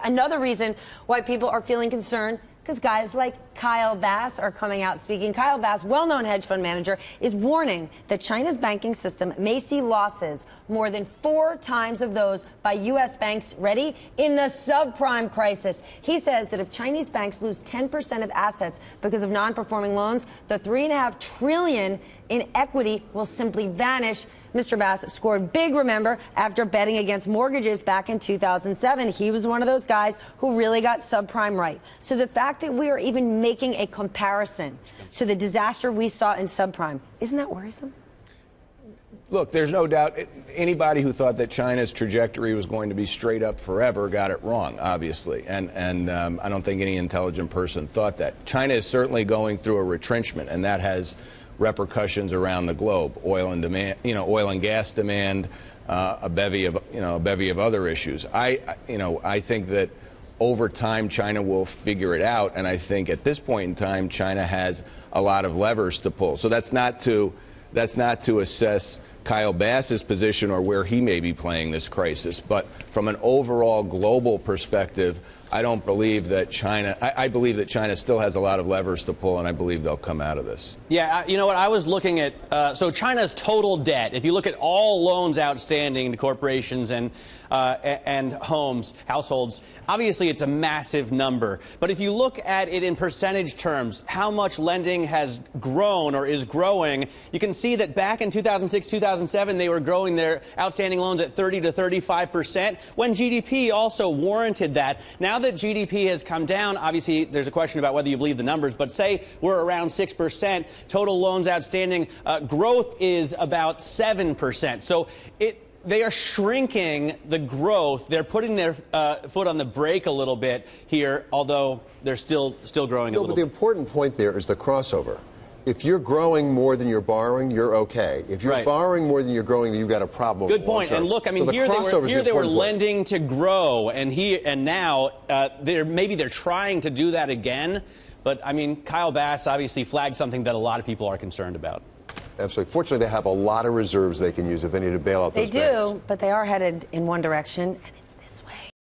Another reason why people are feeling concerned, because guys like Kyle Bass are coming out speaking. Kyle Bass, well-known hedge fund manager, is warning that China's banking system may see losses more than 4 times of those by U.S. banks, ready, in the subprime crisis. He says that if Chinese banks lose 10% of assets because of non-performing loans, the $3.5 trillion in equity will simply vanish. Mr. Bass scored big, remember, after betting against mortgages back in 2007. He was one of those guys who really got subprime right. So the fact that we are even making a comparison to the disaster we saw in subprime, isn't that worrisome? Look, there's no doubt anybody who thought that China's trajectory was going to be straight up forever got it wrong, obviously. And I don't think any intelligent person thought that. China is certainly going through a retrenchment, and that has repercussions around the globe. Oil and demand, oil and gas demand, a bevy of other issues. I think that over time China will figure it out, and I think at this point in time China has a lot of levers to pull. So that's not to assess Kyle Bass's position or where he may be playing this crisis, but from an overall global perspective, I don't believe that China, I believe that China still has a lot of levers to pull, and I believe they'll come out of this. Yeah, you know what, I was looking at, so China's total debt, if you look at all loans outstanding to corporations and households, obviously it's a massive number. But if you look at it in percentage terms, how much lending has grown or is growing, you can see that back in 2006, 2007, they were growing their outstanding loans at 30 to 35%, when GDP also warranted that. Now that GDP has come down, obviously there's a question about whether you believe the numbers, but say we're around 6%, total loans outstanding, growth is about 7%. So they are shrinking the growth. They're putting their foot on the brake a little bit here, although they're still growing a little. But the important point there is the crossover. If you're growing more than you're borrowing, you're okay. If you're borrowing more than you're growing, then you've got a problem. Good point. And look, I mean, so here they were lending to grow, and now maybe they're trying to do that again. But I mean, Kyle Bass obviously flagged something that a lot of people are concerned about. Absolutely. Fortunately, they have a lot of reserves they can use if they need to bail out those banks. They do, but they are headed in one direction, and it's this way.